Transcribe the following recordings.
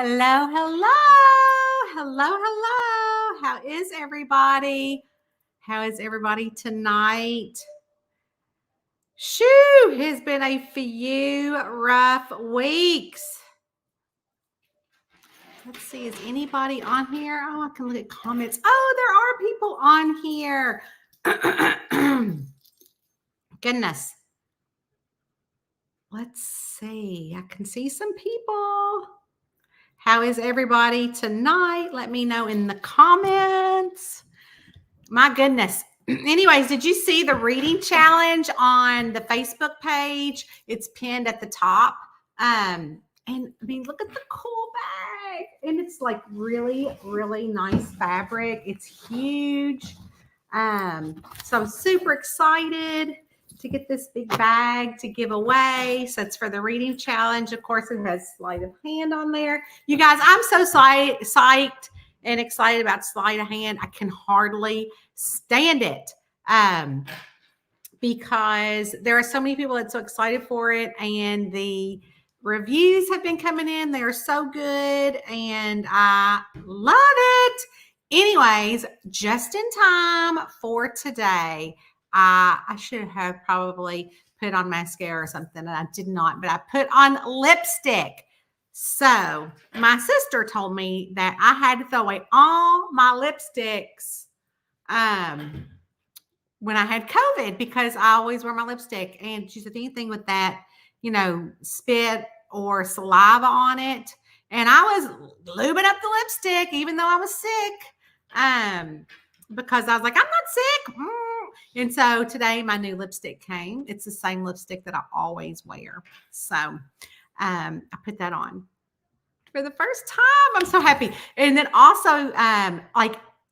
Hello, hello, hello, hello. How is everybody? How is everybody tonight? Shoo, it's been a few rough weeks. Let's see, is anybody on here? Oh, I can look at comments. Oh, there are people on here. Goodness. Let's see. I can see some people. How is everybody tonight? Let me know in the comments. My goodness. Anyways, did you see the reading challenge on the Facebook page? It's pinned at the top. And I mean, look at the cool bag. And it's like really, really nice fabric. It's huge. So I'm super excited to get this big bag to give away. So it's for the reading challenge. Of course, it has sleight of hand on there. You guys, I'm so psyched and excited about sleight of hand. I can hardly stand it because there are so many people that's so excited for it, and the reviews have been coming in. They are so good, and I love it. Anyways, just in time for today, I should have probably put on mascara or something, and I did not, but I put on lipstick. So my sister told me that I had to throw away all my lipsticks when I had COVID because I always wear my lipstick. And she said, anything with that, spit or saliva on it. And I was lubing up the lipstick, even though I was sick, because I was like, I'm not sick. And so today my new lipstick came. It's the same lipstick that I always wear. So I put that on for the first time. I'm so happy. And then also, I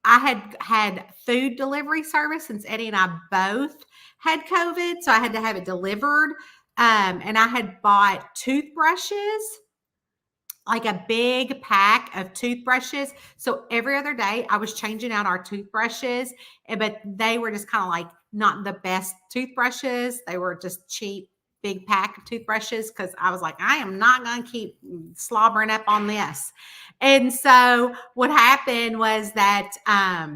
had food delivery service since Eddie and I both had COVID. So I had to have it delivered. And I had bought toothbrushes, like a big pack of toothbrushes. So every other day I was changing out our toothbrushes, but they were just kind of like not the best toothbrushes. They were just cheap, big pack of toothbrushes because I was like, I am not going to keep slobbering up on this. And so what happened was that I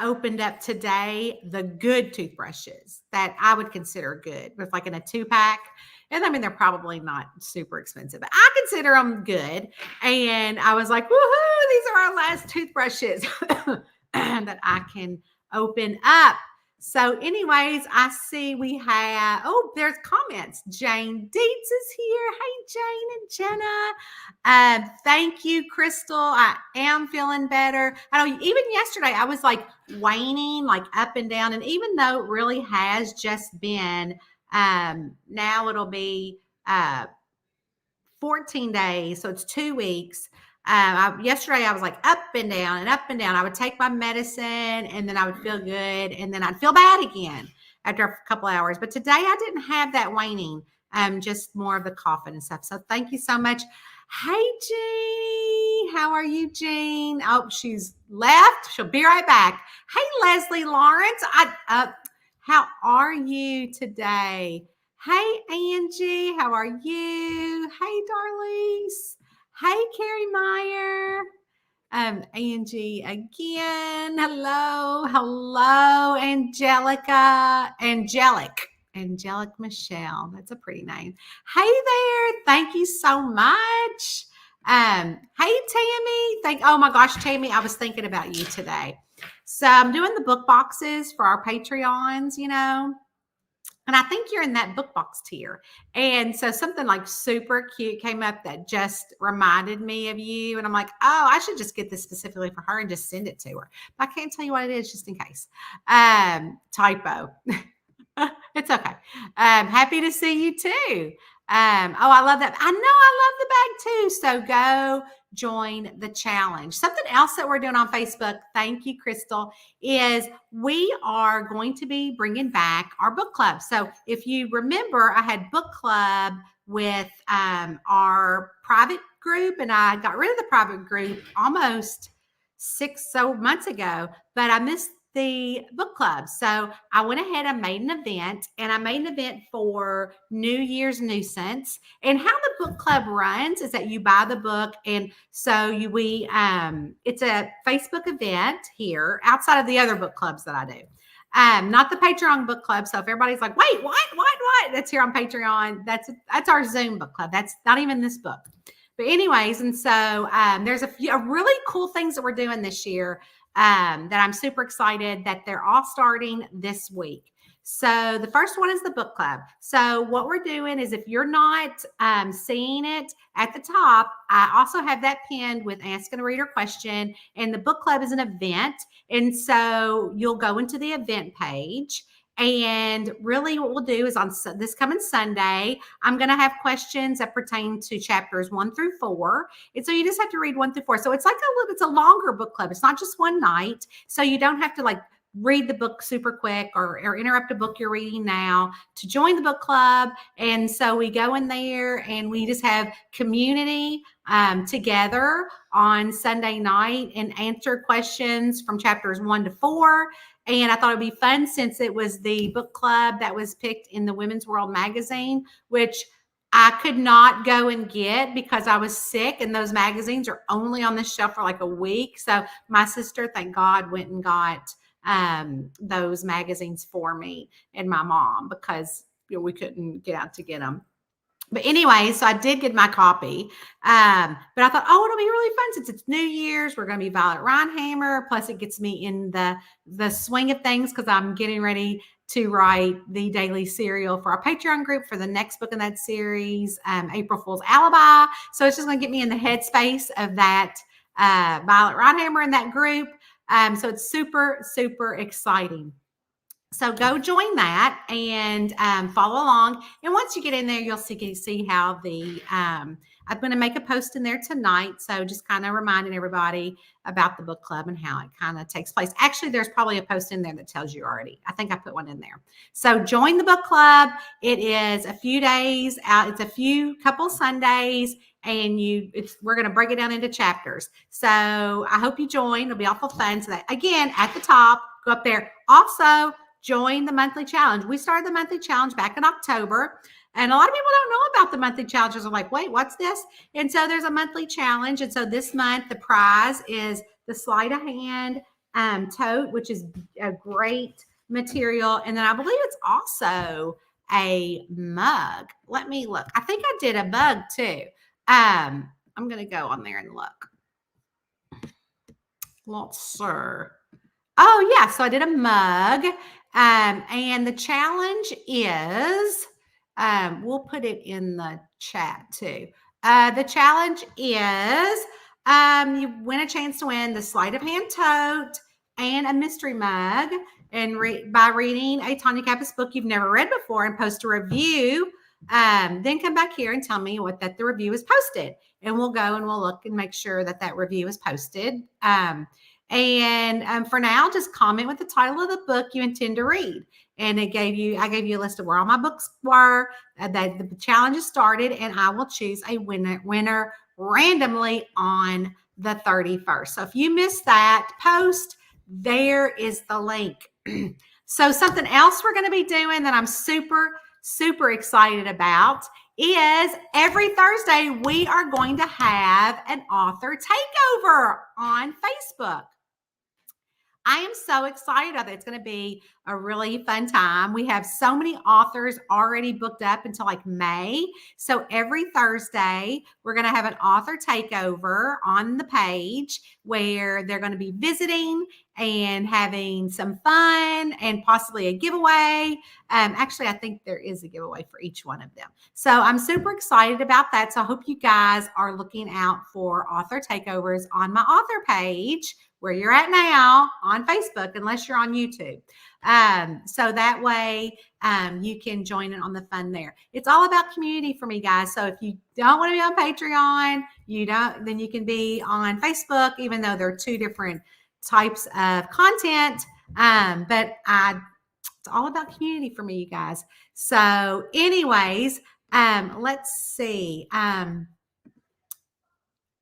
opened up today the good toothbrushes that I would consider good, with like in a 2-pack. And I mean, they're probably not super expensive, but I consider them good. And I was like, woohoo, these are our last toothbrushes that I can open up. So anyways, I see we have, there's comments. Jane Dietz is here. Hey, Jane and Jenna. Thank you, Crystal. I am feeling better. I know even yesterday I was like waning, like up and down. And even though it really has just been, now it'll be 14 days. So it's 2 weeks. Yesterday I was like up and down and up and down. I would take my medicine and then I would feel good and then I'd feel bad again after a couple hours. But today I didn't have that waning, just more of the coughing and stuff. So thank you so much. Hey, Jean. How are you, Jean? Oh, she's left. She'll be right back. Hey, Leslie Lawrence. How are you today? Hey, Angie. How are you? Hey, Darlise. Hey, Carrie Meyer. Angie again. Hello, Angelica. Angelic Michelle. That's a pretty name. Hey there. Thank you so much. Hey, Tammy. Oh my gosh, Tammy, I was thinking about you today. So I'm doing the book boxes for our Patreons, and I think you're in that book box tier. And so something like super cute came up that just reminded me of you. And I'm like, oh, I should just get this specifically for her and just send it to her. But I can't tell you what it is just in case. Typo. It's okay. Happy to see you too. I love that. I know I love the bag too. So go join the challenge. Something else that we're doing on Facebook, thank you, Crystal, is we are going to be bringing back our book club. So if you remember, I had book club with our private group, and I got rid of the private group almost 6 months ago, but I missed the book club. So I went ahead and made an event, and I made an event for New Year's Nuisance. And how the book club runs is that you buy the book, and so it's a Facebook event here outside of the other book clubs that I do. Not the Patreon book club. So if everybody's like, wait, what? That's here on Patreon. That's our Zoom book club. That's not even this book. But anyways, and so there's a few really cool things that we're doing this year that I'm super excited that they're all starting this week. So the first one is the book club. So what we're doing is, if you're not seeing it at the top, I also have that pinned with Asking a Reader question. And the book club is an event. And so you'll go into the event page. And really what we'll do is on this coming Sunday, I'm going to have questions that pertain to chapters 1 through 4. And so you just have to read 1 through 4. So it's like it's a longer book club. It's not just one night. So you don't have to like read the book super quick or interrupt a book you're reading now to join the book club. And so we go in there and we just have community together on Sunday night and answer questions from chapters 1 to 4. And I thought it'd be fun, since it was the book club that was picked in the Women's World magazine, which I could not go and get because I was sick, and those magazines are only on the shelf for like a week. So my sister, thank God, went and got those magazines for me and my mom, because we couldn't get out to get them. But anyway, so I did get my copy. But I thought, it'll be really fun since it's New Year's. We're going to be Violet Reinhammer. Plus, it gets me in the swing of things, because I'm getting ready to write the daily serial for our Patreon group for the next book in that series, April Fool's Alibi. So it's just going to get me in the headspace of that Violet Reinhammer in that group. So it's super, super exciting. So go join that and follow along. And once you get in there, you'll see how I'm going to make a post in there tonight. So just kind of reminding everybody about the book club and how it kind of takes place. Actually, there's probably a post in there that tells you already. I think I put one in there. So join the book club. It is a few days out. It's a couple Sundays, and we're going to break it down into chapters. So I hope you join. It'll be awful fun. So that, again, at the top, go up there. Also, join the monthly challenge. We started the monthly challenge back in October, and a lot of people don't know about the monthly challenges. Are like, wait, what's this? And so there's a monthly challenge. And so this month, the prize is the Sleight of Hand tote, which is a great material. And then I believe it's also a mug. Let me look. I think I did a mug too. I'm going to go on there and look. Let's see. Oh, yeah. So I did a mug. And the challenge is, we'll put it in the chat too. The challenge is, you win a chance to win the Sleight of Hand tote and a mystery mug, and by reading a Tanya Kappas book you've never read before and post a review. Then come back here and tell me that the review is posted, and we'll go and we'll look and make sure that review is posted. And for now, just comment with the title of the book you intend to read. And I gave you a list of where all my books were, that the challenge is started, and I will choose a winner randomly on the 31st. So if you missed that post, there is the link. So something else we're going to be doing that I'm super, super excited about is every Thursday, we are going to have an author takeover on Facebook. I am so excited about it. It's going to be a really fun time. We have so many authors already booked up until like May. So every Thursday, we're going to have an author takeover on the page where they're going to be visiting and having some fun and possibly a giveaway. Actually, I think there is a giveaway for each one of them. So I'm super excited about that. So I hope you guys are looking out for author takeovers on my author page, where you're at now on Facebook, unless you're on YouTube. So that way you can join in on the fun there. It's all about community for me, guys. So if you don't want to be on Patreon, then you can be on Facebook, even though they're two different types of content. But it's all about community for me, you guys. So anyways, let's see.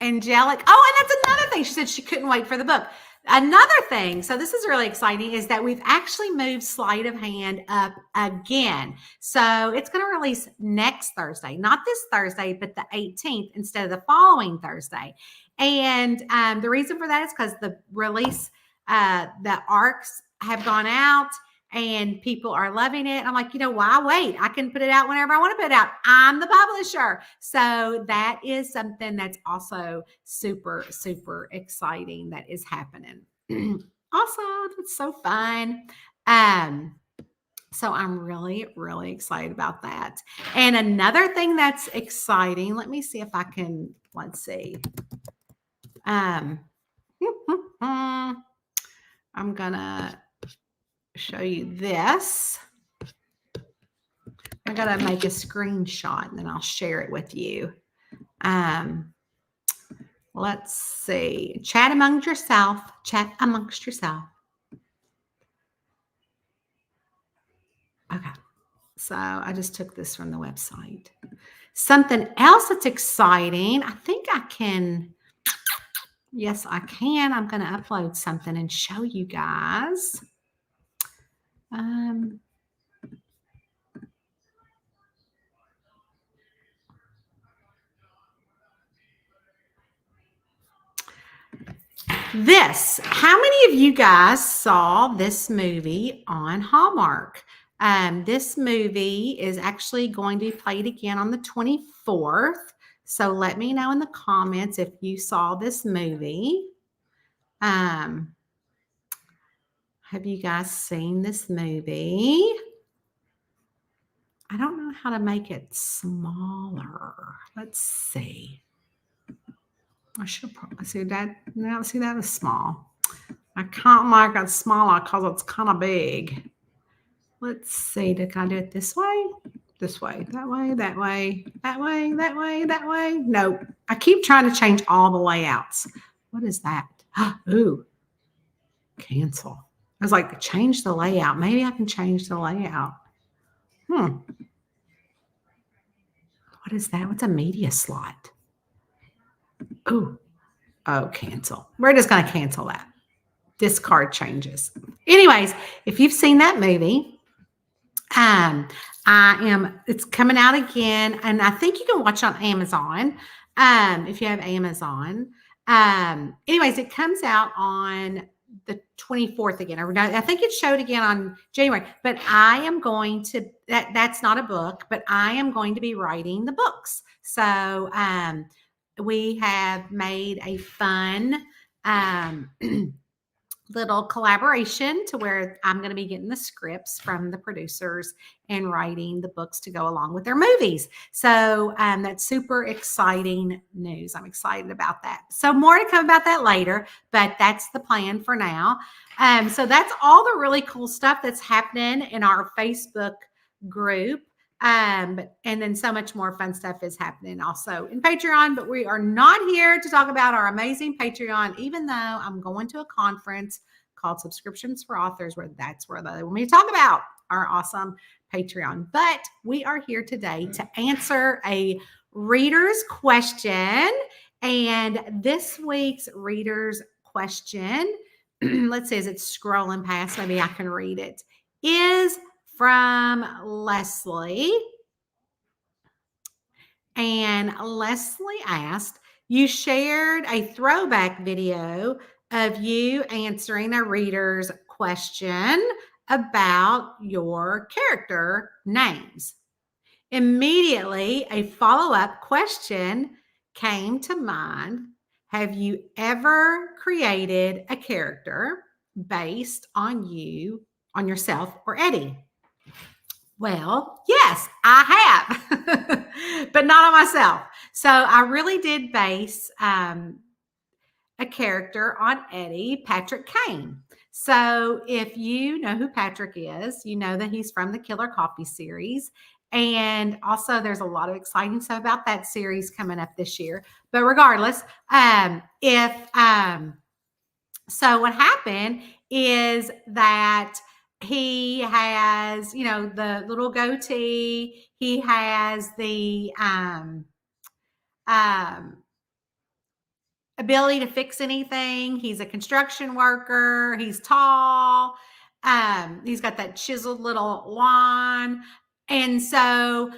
Angelic. Oh, and that's another thing. She said she couldn't wait for the book. Another thing, so this is really exciting, is that we've actually moved Sleight of Hand up again. So it's going to release next Thursday, not this Thursday, but the 18th instead of the following Thursday. And the reason for that is because the release, the arcs have gone out and people are loving it. I'm like, why wait? I can put it out whenever I want to put it out. I'm the publisher. So that is something that's also super, super exciting that is happening. Awesome. It's so fun. So I'm really, really excited about that. And another thing that's exciting, let me see if I can, let's see. I'm gonna show you this. I gotta make a screenshot and then I'll share it with you. Let's see. Chat amongst yourself. Chat amongst yourself. Okay. So I just took this from the website. Something else that's exciting. I think I can. Yes, I can. I'm going to upload something and show you guys. This, how many of you guys saw this movie on Hallmark? This movie is actually going to be played again on the 24th. So let me know in the comments if you saw this movie. Have you guys seen this movie? I don't know how to make it smaller. Let's see. I should probably see that. Now, see, that is small. I can't make it smaller because it's kind of big. Let's see. Can I do it this way? This way, that way, that way, that way, that way, that way. Nope. I keep trying to change all the layouts. What is that? Ooh, cancel. I was like, change the layout. Maybe I can change the layout. What is that? What's a media slot? Oh, cancel. We're just going to cancel that. Discard changes. Anyways, if you've seen that movie, it's coming out again, and I think you can watch it on Amazon. If you have Amazon. Anyways, it comes out on the 24th again. I think it showed again on January, but I am going to, that's not a book, but I am going to be writing the books. So, we have made a fun, little collaboration to where I'm going to be getting the scripts from the producers and writing the books to go along with their movies. So that's super exciting news. I'm excited about that. So more to come about that later, but that's the plan for now. So that's all the really cool stuff that's happening in our Facebook group. And then so much more fun stuff is happening also in Patreon, but we are not here to talk about our amazing Patreon, even though I'm going to a conference called Subscriptions for Authors, where that's where they want me to talk about our awesome Patreon. But we are here today to answer a reader's question. And this week's reader's question, let's see, as it's scrolling past, maybe I can read it, is from Leslie. And Leslie asked, you shared a throwback video of you answering a reader's question about your character names. Immediately, a follow-up question came to mind. Have you ever created a character based on yourself or Eddie? Well, yes, I have, but not on myself. So I really did base a character on Eddie, Patrick Kane. So if you know who Patrick is, you know that he's from the Killer Coffee series. And also there's a lot of exciting stuff about that series coming up this year. But regardless, so what happened is that he has, the little goatee. He has the ability to fix anything. He's a construction worker. He's tall. He's got that chiseled little wand. And so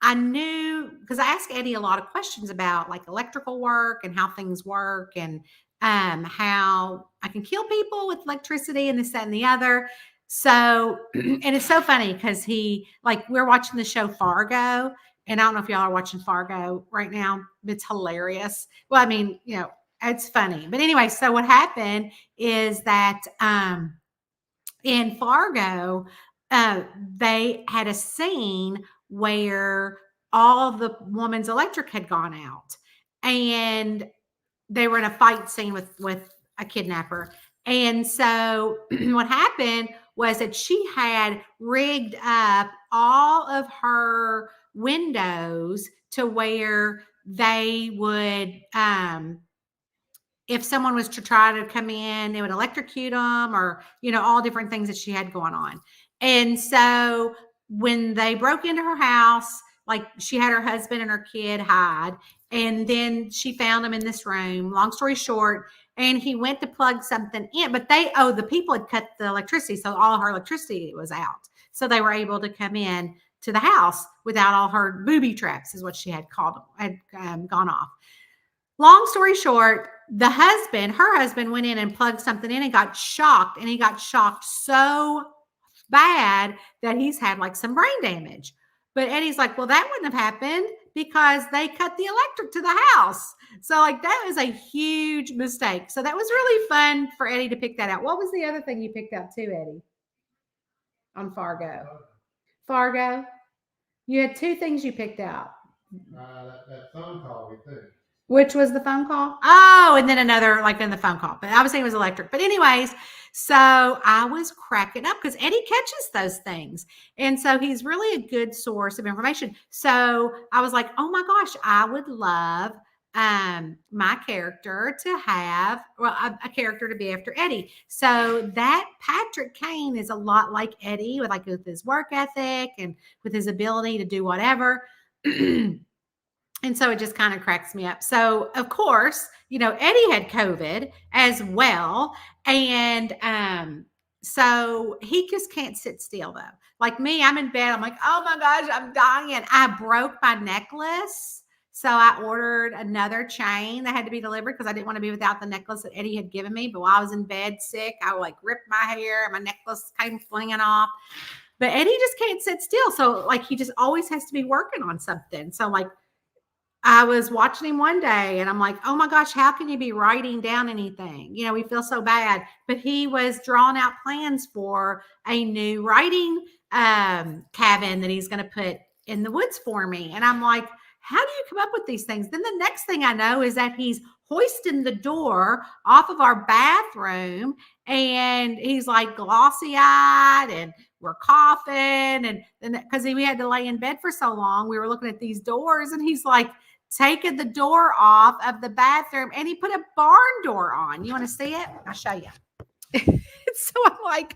I knew, because I asked Eddie a lot of questions about like electrical work and how things work, and how I can kill people with electricity and this, that, and the other. So, and it's so funny because we're watching the show Fargo, and I don't know if y'all are watching Fargo right now. It's hilarious. Well, I mean, it's funny. But anyway, so what happened is that in Fargo, they had a scene where all the woman's electric had gone out, and they were in a fight scene with a kidnapper. And so what happened was that she had rigged up all of her windows to where they would, if someone was to try to come in, it would electrocute them, or, all different things that she had going on. And so when they broke into her house, like she had her husband and her kid hide, and then she found him in this room, long story short, and he went to plug something in, but the people had cut the electricity. So all her electricity was out. So they were able to come in to the house without all her booby traps, is what she had gone off. Long story short, her husband went in and plugged something in and got shocked. And he got shocked so bad that he's had like some brain damage. But Eddie's like, well, that wouldn't have happened because they cut the electric to the house. So like that was a huge mistake. So that was really fun for Eddie to pick that out. What was the other thing you picked out too, Eddie? On Fargo. Fargo? You had two things you picked out. That phone call we took. Which was the phone call? Oh, and then another, like in the phone call. But I was saying it was electric. But anyways, so I was cracking up because Eddie catches those things. And so he's really a good source of information. So I was like, oh my gosh, I would love my character to have, a character to be after Eddie. So that Patrick Kane is a lot like Eddie with his work ethic and with his ability to do whatever. And so it just kind of cracks me up. So, of course, Eddie had COVID as well. And so he just can't sit still, though. Like me, I'm in bed. I'm like, oh my gosh, I'm dying. I broke my necklace. So I ordered another chain that had to be delivered because I didn't want to be without the necklace that Eddie had given me. But while I was in bed sick, I like ripped my hair. My necklace came flinging off. But Eddie just can't sit still. So like he just always has to be working on something. So like, I was watching him one day and I'm like, oh my gosh, how can you be writing down anything? We feel so bad. But he was drawing out plans for a new writing cabin that he's going to put in the woods for me. And I'm like, how do you come up with these things? Then the next thing I know is that he's hoisting the door off of our bathroom and he's like glossy eyed and we're coughing. And then because we had to lay in bed for so long, we were looking at these doors and he's like, taking the door off of the bathroom and he put a barn door on. You want to see it? I'll show you. So I'm like,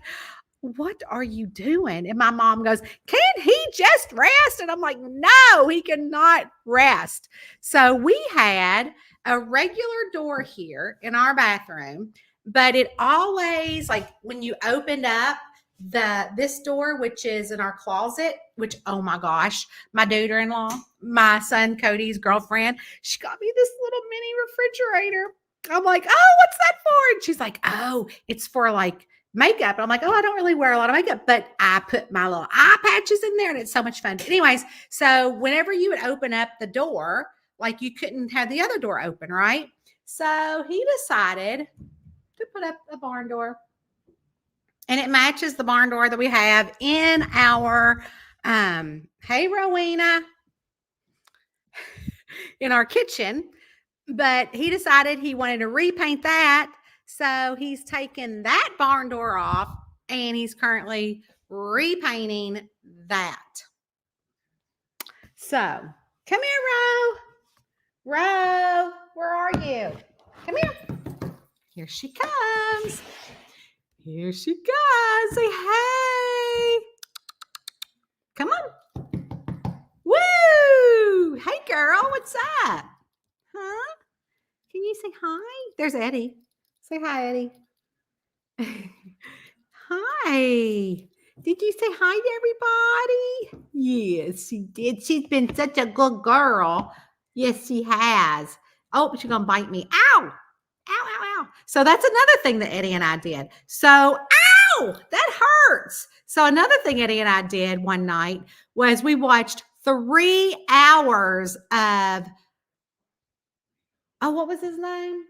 what are you doing? And my mom goes, can't he just rest? And I'm like, no, he cannot rest. So we had a regular door here in our bathroom, but it always, like when you opened up this door, which is in our closet, which, oh my gosh, my daughter-in-law, my son Cody's girlfriend, she got me this little mini refrigerator. I'm like, oh, what's that for? And she's like, oh, it's for like makeup. And I'm like, oh, I don't really wear a lot of makeup, but I put my little eye patches in there and it's so much fun. But anyways, so whenever you would open up the door, like you couldn't have the other door open, right? So he decided to put up a barn door. And it matches the barn door that we have in our, hey, Rowena, in our kitchen. But he decided he wanted to repaint that. So he's taken that barn door off and he's currently repainting that. So come here, Ro, where are you? Come here. Here she comes. Here she goes. Say hey. Come on. Woo! Hey, girl, what's up? Huh? Can you say hi? There's Eddie. Say hi, Eddie. Hi. Did you say hi to everybody? Yes, she did. She's been such a good girl. Yes, she has. Oh, she's going to bite me. Ow. Ow, ow, ow. So that's another thing that Eddie and I did. So, ow, that hurts. So another thing Eddie and I did one night was we watched 3 hours of, oh, what was his name?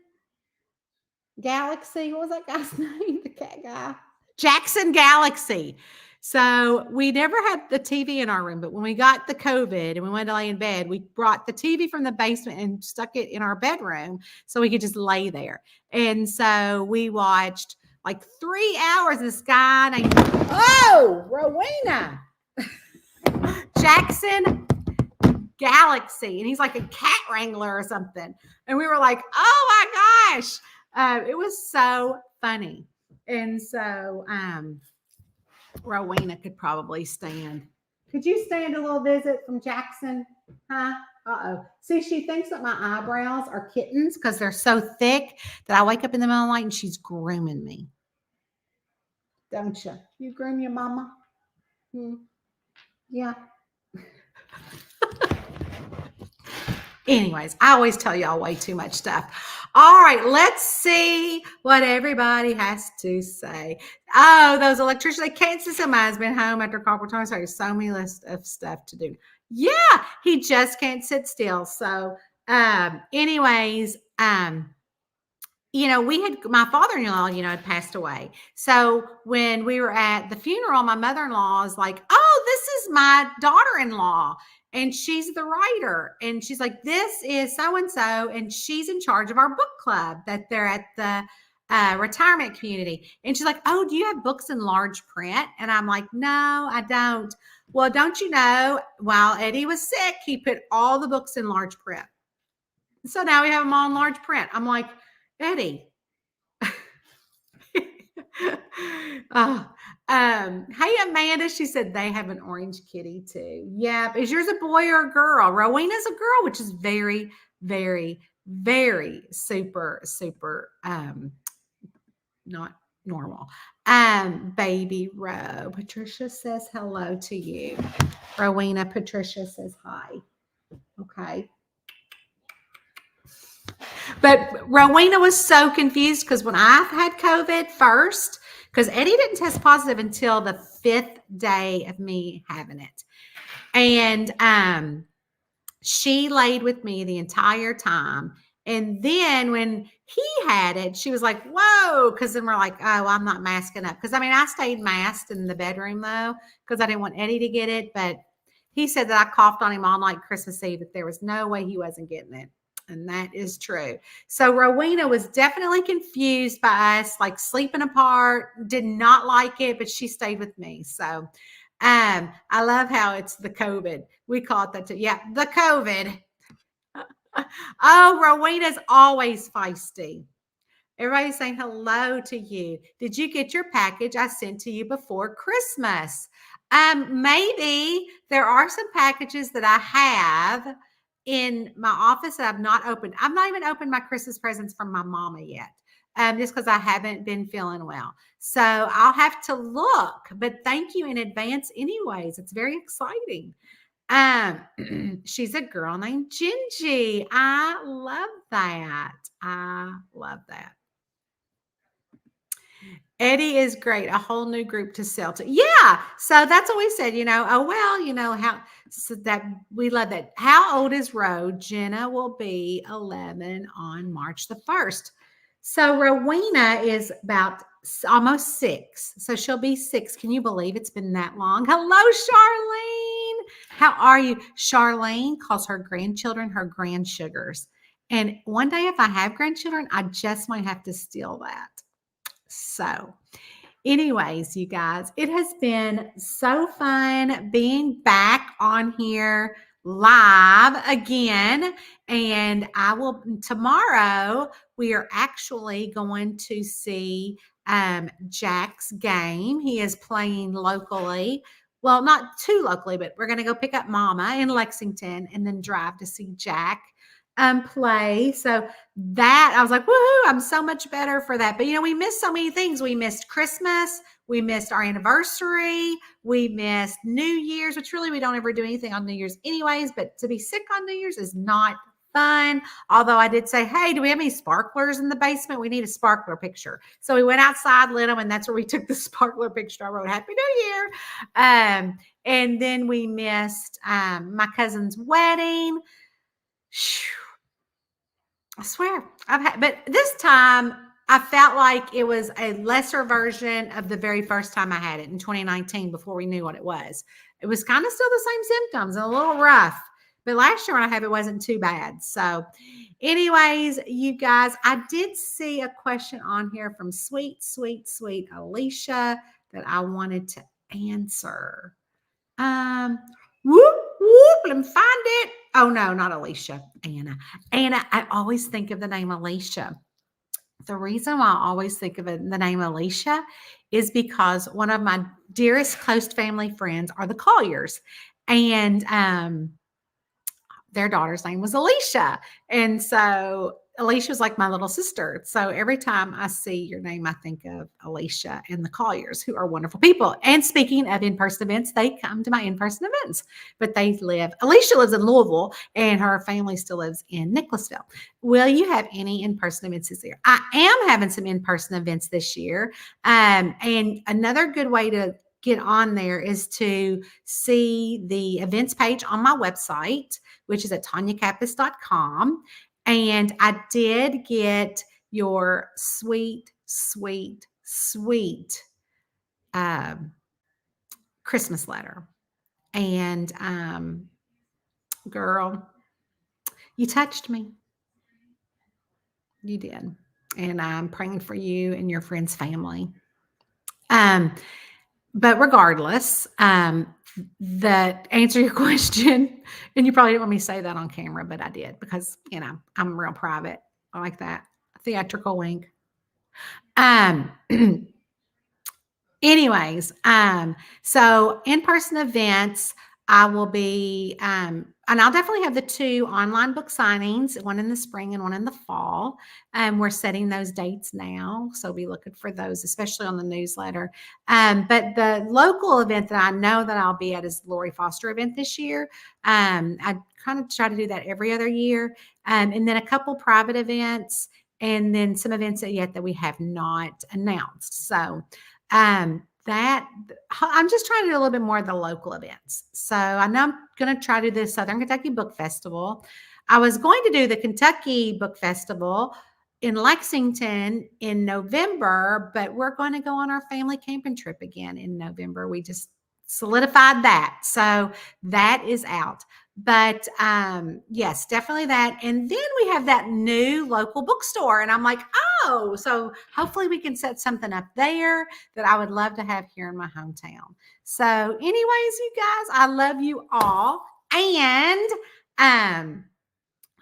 Galaxy. What was that guy's name? The cat guy. Jackson Galaxy. So we never had the TV in our room, but when we got the COVID and we wanted to lay in bed, we brought the TV from the basement and stuck it in our bedroom so we could just lay there. And so we watched like 3 hours of this guy named, oh, Rowena. Jackson Galaxy. And he's like a cat wrangler or something. And we were like, oh my gosh. It was so funny. And so Rowena could probably stand. Could you stand a little visit from Jackson? Huh? Uh-oh. See, she thinks that my eyebrows are kittens because they're so thick that I wake up in the middle of the night and she's grooming me. Don't you? You groom your mama? Yeah. Anyways, I always tell y'all way too much stuff. All right, let's see what everybody has to say. Oh, those electricians, they can't see somebody's been home after carpal tunnel. So there's so many list of stuff to do. Yeah, he just can't sit still. So anyways, we had my father-in-law, had passed away. So when we were at the funeral, my mother-in-law is like, oh, this is my daughter-in-law. And she's the writer. And she's like, this is so-and-so. And she's in charge of our book club that they're at the retirement community. And she's like, oh, do you have books in large print? And I'm like, no, I don't. Well, don't you know, while Eddie was sick, he put all the books in large print. So now we have them all in large print. I'm like, Eddie. Hey, Amanda. She said they have an orange kitty too. Yeah. Is yours a boy or a girl? Rowena's a girl, which is very, very, very super, super not normal. Baby Ro. Patricia says hello to you. Rowena, Patricia says hi. Okay. But Rowena was so confused because when I had COVID first, because Eddie didn't test positive until the 5th day of me having it. And she laid with me the entire time. And then when he had it, she was like, whoa, because then we're like, oh, I'm not masking up. Because I stayed masked in the bedroom though, because I didn't want Eddie to get it. But he said that I coughed on him all night Christmas Eve, that there was no way he wasn't getting it. And that is true. So Rowena was definitely confused by us, like sleeping apart, did not like it, but she stayed with me. So I love how it's the COVID. We call it that too. Yeah, the COVID. Oh, Rowena's always feisty. Everybody's saying hello to you. Did you get your package I sent to you before Christmas? Maybe there are some packages that I have in my office that I've not opened. I've not even opened my Christmas presents from my mama yet, just because I haven't been feeling well. So I'll have to look, but thank you in advance anyways. It's very exciting. She's a girl named Gingy. I love that. I love that. Eddie is great. A whole new group to sell to. Yeah. So that's what we said, oh, well, how, so that we love that. How old is Ro? Jenna will be 11 on March the 1st. So Rowena is about almost 6. So she'll be 6. Can you believe it's been that long? Hello, Charlene. How are you? Charlene calls her grandchildren her grandsugars. And one day if I have grandchildren, I just might have to steal that. So anyways, you guys, it has been so fun being back on here live again. And tomorrow we are actually going to see Jack's game. He is playing locally. Well, not too locally, but we're going to go pick up Mama in Lexington and then drive to see Jack. play. So that I was like, woohoo, I'm so much better for that. But we missed so many things. We missed Christmas, we missed our anniversary, we missed New Year's, which really we don't ever do anything on New Year's anyways, but to be sick on New Year's is not fun. Although I did say, hey, do we have any sparklers in the basement? We need a sparkler picture. So we went outside, lit them, and that's where we took the sparkler picture. I wrote Happy New Year. And then we missed my cousin's wedding. I swear but this time I felt like it was a lesser version of the very first time I had it in 2019 before we knew what it was. It was kind of still the same symptoms and a little rough, but last year when I had it wasn't too bad. So anyways, you guys, I did see a question on here from sweet Alicia that I wanted to answer. Let me find it. Oh no, not Alicia. Anna. I always think of the name Alicia. The reason why I always think of the name Alicia is because one of my dearest close family friends are the Colliers, and their daughter's name was Alicia. And so Alicia was like my little sister. So every time I see your name, I think of Alicia and the Colliers, who are wonderful people. And speaking of in-person events, they come to my in-person events, but Alicia lives in Louisville and her family still lives in Nicholasville. Will you have any in-person events this year? I am having some in-person events this year. And another good way to get on there is to see the events page on my website, which is at tanyakappes.com. And I did get your sweet Christmas letter. And girl, you touched me. You did. And I'm praying for you and your friend's family. But regardless, that answer your question, and you probably didn't want me to say that on camera, but I did because, I'm real private. I like that theatrical wink. Anyways, so in-person events, I will be, and I'll definitely have the 2 online book signings, one in the spring and one in the fall. We're setting those dates now, so be looking for those, especially on the newsletter. But the local event that I know that I'll be at is the Lori Foster event this year. I kind of try to do that every other year. And then a couple private events, and then some events that we have not announced. So that I'm just trying to do a little bit more of the local events. So I know I'm going to try to do the Southern Kentucky Book Festival. I was going to do the Kentucky Book Festival in Lexington in November, but we're going to go on our family camping trip again in November. We just solidified that. So that is out. But yes, definitely that. And then we have that new local bookstore. And I'm like, oh, so hopefully we can set something up there that I would love to have here in my hometown. So anyways, you guys, I love you all. And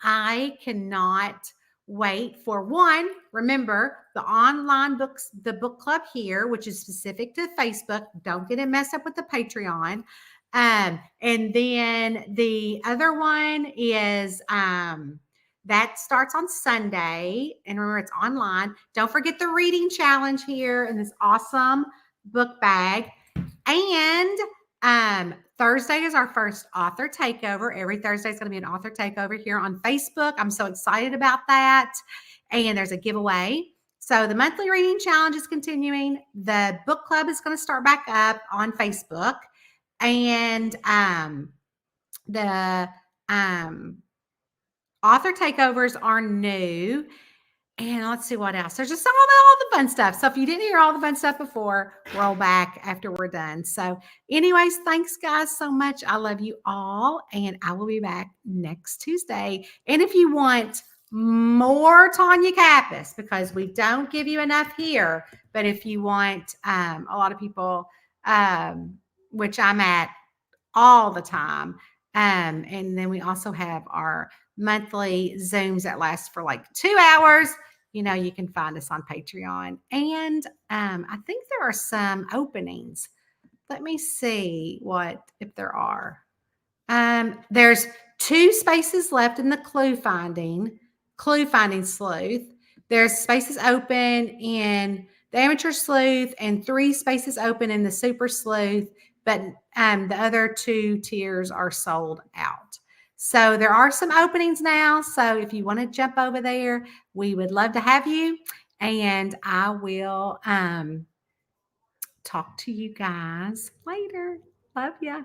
I cannot wait for one. Remember the online books, the book club here, which is specific to Facebook. Don't get it messed up with the Patreon. And then the other one is that starts on Sunday. And remember, it's online. Don't forget the reading challenge here and this awesome book bag. And Thursday is our first author takeover. Every Thursday is going to be an author takeover here on Facebook. I'm so excited about that. And there's a giveaway. So the monthly reading challenge is continuing. The book club is going to start back up on Facebook. And the author takeovers are new. And let's see what else. There's just all the fun stuff. So if you didn't hear all the fun stuff before, roll back after we're done. So anyways, thanks guys so much. I love you all. And I will be back next Tuesday. And if you want more Tanya Kappes, because we don't give you enough here, but if you want a lot of people, which I'm at all the time. And then we also have our monthly Zooms that last for like 2 hours. You can find us on Patreon. And I think there are some openings. Let me see if there are. There's 2 spaces left in the clue finding sleuth. There's spaces open in the amateur sleuth and 3 spaces open in the super sleuth, but the other 2 tiers are sold out. So there are some openings now. So if you want to jump over there, we would love to have you. And I will talk to you guys later. Love ya.